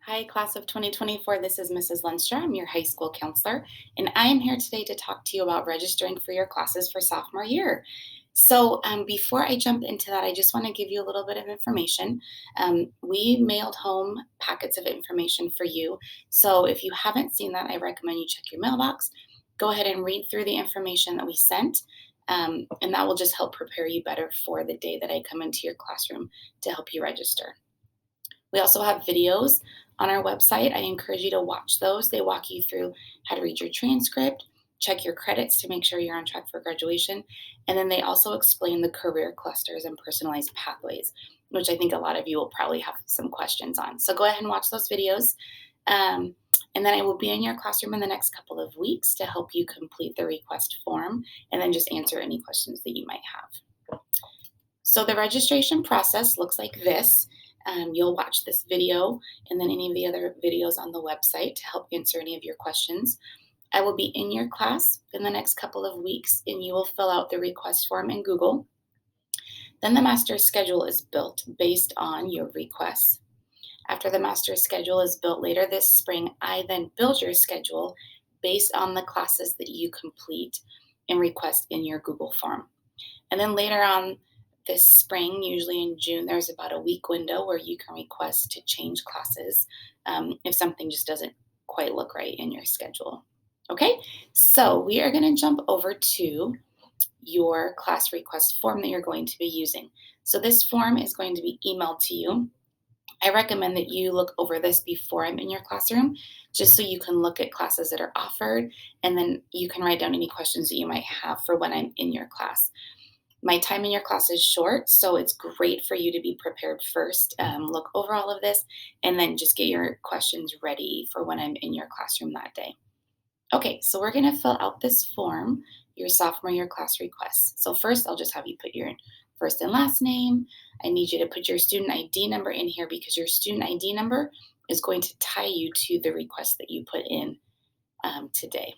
Hi, class of 2024. This is Mrs. Lenstra. I'm your high school counselor, and I am here today to talk to you about registering for your classes for sophomore year. Before I jump into that, I just want to give you a little bit of information. We mailed home packets of information for you. So, if you haven't seen that, I recommend you check your mailbox. Go ahead and read through the information that we sent, and that will just help prepare you better for the day that I come into your classroom to help you register. We also have videos on our website. I encourage you to watch those. They walk you through how to read your transcript, check your credits to make sure you're on track for graduation, and then they also explain the career clusters and personalized pathways, which I think a lot of you will probably have some questions on. So go ahead and watch those videos. Um, and then I will be in your classroom in the next couple of weeks to help you complete the request form and then just answer any questions that you might have. So the registration process looks like this. You'll watch this video and then any of the other videos on the website to help answer any of your questions. I will be in your class in the next couple of weeks and you will fill out the request form in Google. Then the master's schedule is built based on your requests. After the master's schedule is built later this spring, I then build your schedule based on the classes that you complete and request in your Google form. And then later on this spring, usually in June, there's about a week window where you can request to change classes if something just doesn't quite look right in your schedule. Okay, so we are going to jump over to your class request form that you're going to be using. So this form is going to be emailed to you. I recommend that you look over this before I'm in your classroom, just so you can look at classes that are offered, and then you can write down any questions that you might have for when I'm in your class. My time in your class is short, so it's great for you to be prepared first. Look over all of this, and then just get your questions ready for when I'm in your classroom that day. Okay, so we're going to fill out this form, your sophomore year class request. So first, I'll just have you put your first and last name. I need you to put your student ID number in here because your student ID number is going to tie you to the request that you put in today.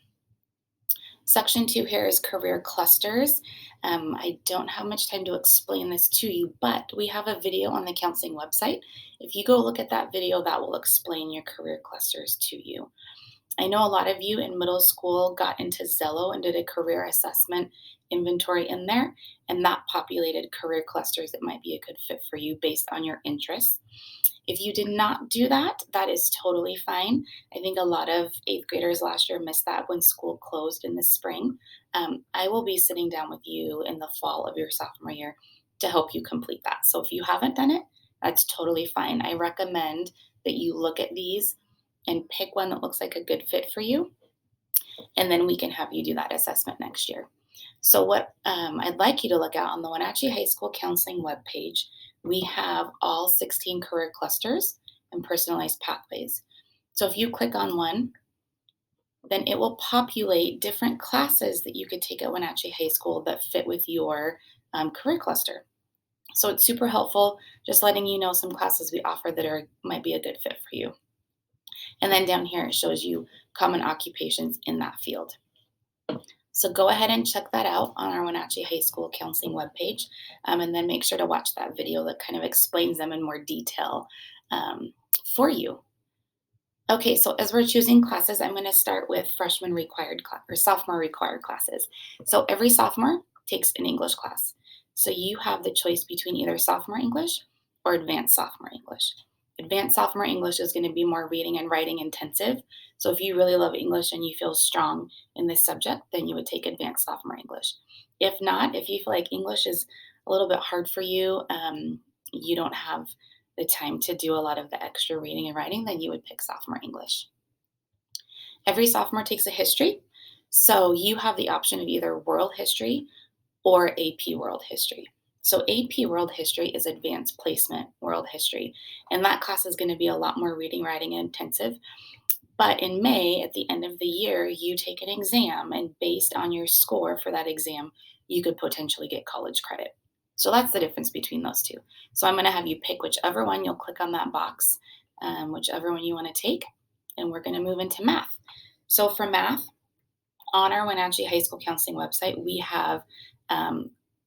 Section 2 here is career clusters. I don't have much time to explain this to you, but we have a video on the counseling website. If you go look at that video, that will explain your career clusters to you. I know a lot of you in middle school got into Zello and did a career assessment inventory in there, and that populated career clusters that might be a good fit for you based on your interests. If you did not do that, that is totally fine. I think a lot of eighth graders last year missed that when school closed in the spring. I will be sitting down with you in the fall of your sophomore year to help you complete that. So if you haven't done it, that's totally fine. I recommend that you look at these and pick one that looks like a good fit for you, and then we can have you do that assessment next year. So what I'd like you to look at on the Wenatchee High School Counseling webpage, we have all 16 career clusters and personalized pathways. So if you click on one, then it will populate different classes that you could take at Wenatchee High School that fit with your career cluster. So it's super helpful, just letting you know some classes we offer that might be a good fit for you. And then down here, it shows you common occupations in that field. So go ahead and check that out on our Wenatchee High School Counseling webpage, and then make sure to watch that video that kind of explains them in more detail for you. Okay, so as we're choosing classes, I'm going to start with freshman required or sophomore required classes. So every sophomore takes an English class. So you have the choice between either sophomore English or advanced sophomore English. Advanced sophomore English is going to be more reading and writing intensive. So if you really love English and you feel strong in this subject, then you would take advanced sophomore English. If not, if you feel like English is a little bit hard for you, you don't have the time to do a lot of the extra reading and writing, then you would pick sophomore English. Every sophomore takes a history. So you have the option of either world history or AP world history. So AP World History is advanced placement world history, and that class is going to be a lot more reading, writing intensive. But in May, at the end of the year, you take an exam, and based on your score for that exam, you could potentially get college credit. So that's the difference between those two. So I'm going to have you pick whichever one. You'll click on that box, whichever one you want to take, and we're going to move into math. So for math, on our Wenatchee High School Counseling website, we have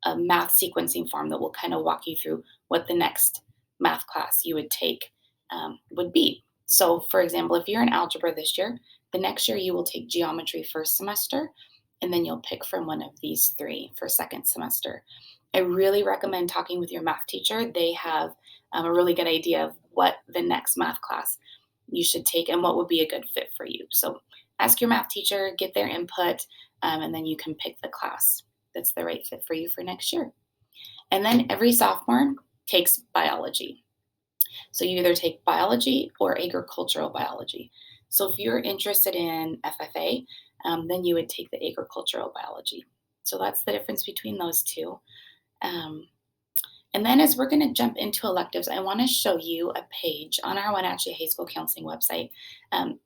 a math sequencing form that will kind of walk you through what the next math class you would take would be. So, for example, if you're in algebra this year, the next year you will take geometry first semester, and then you'll pick from one of these three for second semester. I really recommend talking with your math teacher. They have a really good idea of what the next math class you should take and what would be a good fit for you. So, ask your math teacher, get their input, and then you can pick the class that's the right fit for you for next year. And then every sophomore takes biology. So you either take biology or agricultural biology. So if you're interested in FFA, then you would take the agricultural biology. So that's the difference between those two. Um, and then as we're going to jump into electives, I want to show you a page on our Wenatchee High School Counseling website.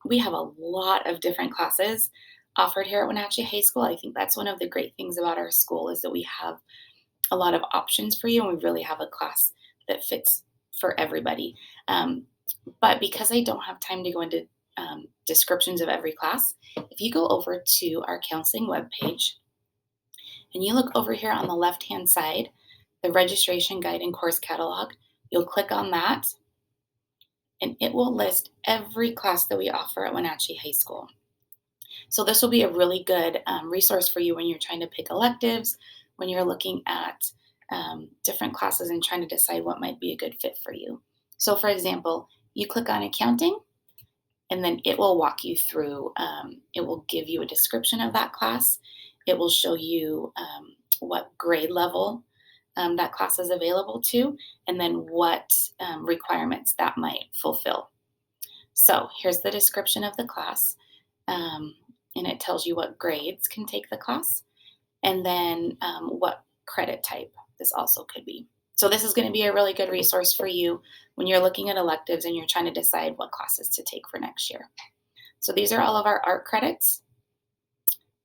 We have a lot of different classes offered here at Wenatchee High School. I think that's one of the great things about our school is that we have a lot of options for you, and we really have a class that fits for everybody. But because I don't have time to go into descriptions of every class, if you go over to our counseling webpage and you look over here on the left-hand side, the registration guide and course catalog, you'll click on that and it will list every class that we offer at Wenatchee High School. So this will be a really good resource for you when you're trying to pick electives, when you're looking at different classes and trying to decide what might be a good fit for you. So for example, you click on accounting and then it will walk you through, it will give you a description of that class. It will show you what grade level that class is available to, and then what requirements that might fulfill. So here's the description of the class, and it tells you what grades can take the class, and then what credit type this also could be. So this is going to be a really good resource for you when you're looking at electives and you're trying to decide what classes to take for next year. So these are all of our art credits.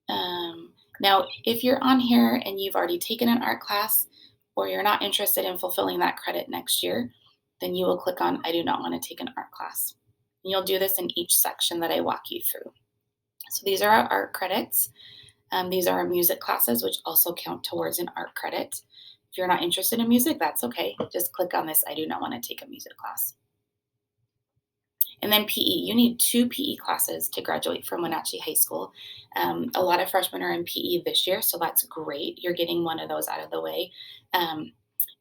Now, if you're on here and you've already taken an art class or you're not interested in fulfilling that credit next year, then you will click on I do not want to take an art class. And you'll do this in each section that I walk you through. So these are our art credits. These are our music classes, which also count towards an art credit. If you're not interested in music, that's okay. Just click on this I do not want to take a music class. And then PE, you need 2 PE classes to graduate from Wenatchee High School. A lot of freshmen are in PE this year, so that's great. You're getting one of those out of the way.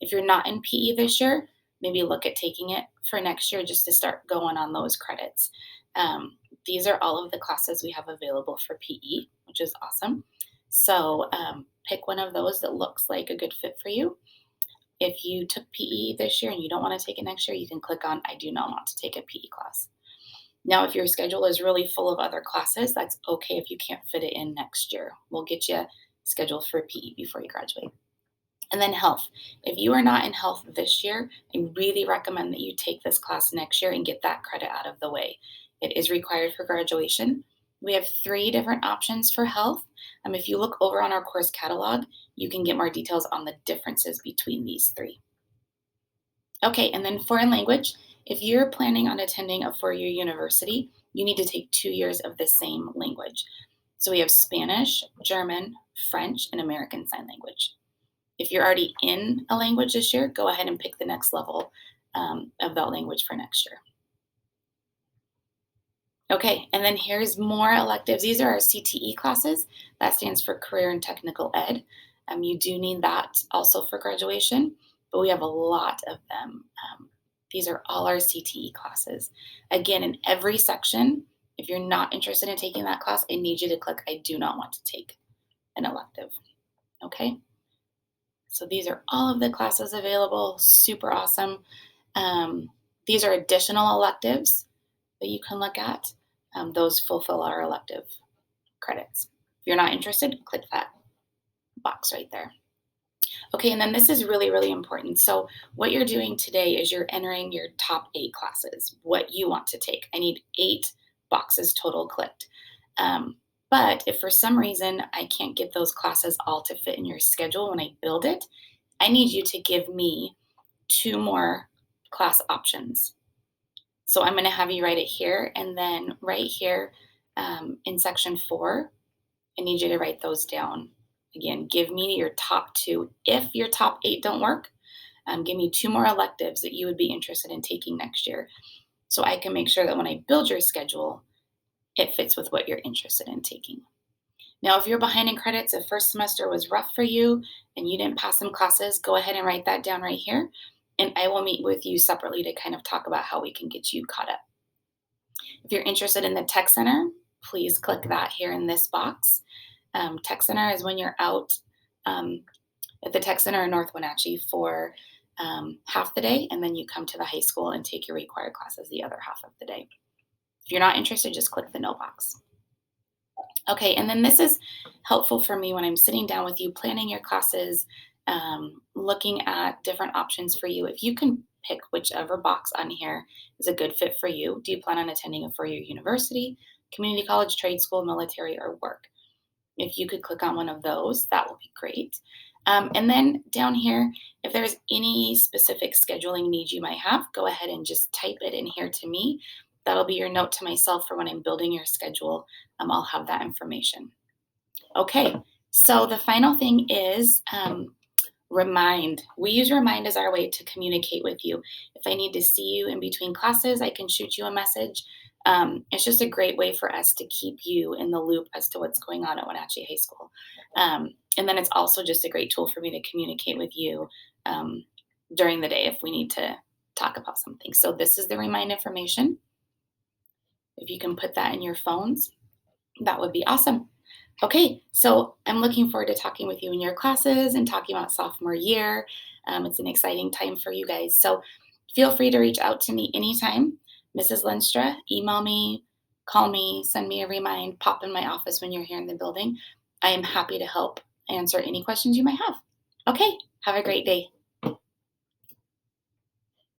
If you're not in PE this year, maybe look at taking it for next year just to start going on those credits. These are all of the classes we have available for PE, which is awesome. So pick one of those that looks like a good fit for you. If you took PE this year and you don't want to take it next year, you can click on I do not want to take a PE class. Now, if your schedule is really full of other classes, that's okay if you can't fit it in next year. We'll get you scheduled for PE before you graduate. And then health. If you are not in health this year, I really recommend that you take this class next year and get that credit out of the way. It is required for graduation. We have 3 different options for health. If you look over on our course catalog, you can get more details on the differences between these 3. Okay, and then foreign language. If you're planning on attending a 4-year university, you need to take 2 years of the same language. So we have Spanish, German, French, and American Sign Language. If you're already in a language this year, go ahead and pick the next level of that language for next year. Okay, and then here's more electives. These are our CTE classes. That stands for Career and Technical Ed. You do need that also for graduation, but we have a lot of them. These are all our CTE classes. Again, in every section, if you're not interested in taking that class, I need you to click I do not want to take an elective. Okay? So these are all of the classes available. Super awesome. These are additional electives that you can look at. Those fulfill our elective credits. If you're not interested, click that box right there. Okay, and then this is really, really important. So what you're doing today is you're entering your top 8 classes, what you want to take. I need 8 boxes total clicked. But if for some reason I can't get those classes all to fit in your schedule when I build it, I need you to give me 2 more class options. So I'm going to have you write it here, and then right here in section 4, I need you to write those down. Again, give me your top 2. If your top 8 don't work, give me 2 more electives that you would be interested in taking next year. so I can make sure that when I build your schedule, it fits with what you're interested in taking. Now, if you're behind in credits, if first semester was rough for you and you didn't pass some classes, go ahead and write that down right here. And I will meet with you separately to kind of talk about how we can get you caught up. If you're interested in the Tech Center, please click that here in this box. Tech Center is when you're out um, at the Tech Center in North Wenatchee for half the day, and then you come to the high school and take your required classes the other half of the day. If you're not interested, just click the no box. Okay, and then this is helpful for me when I'm sitting down with you, planning your classes, looking at different options for you. If you can pick whichever box on here is a good fit for you. Do you plan on attending a four-year university, community college, trade school, military, or work? If you could click on one of those, that would be great. And then down here, if there's any specific scheduling needs you might have, go ahead and just type it in here to me. That'll be your note to myself for when I'm building your schedule. I'll have that information. Okay, so the final thing is Remind. We use Remind as our way to communicate with you. If I need to see you in between classes, I can shoot you a message. It's just a great way for us to keep you in the loop as to what's going on at Wenatchee High School. And then it's also just a great tool for me to communicate with you during the day if we need to talk about something. So this is the Remind information. If you can put that in your phones, that would be awesome. Okay, so I'm looking forward to talking with you in your classes and talking about sophomore year. It's an exciting time for you guys. So feel free to reach out to me anytime. Mrs. Lenstra, email me, call me, send me a remind, pop in my office when you're here in the building. I am happy to help answer any questions you might have. Okay, have a great day.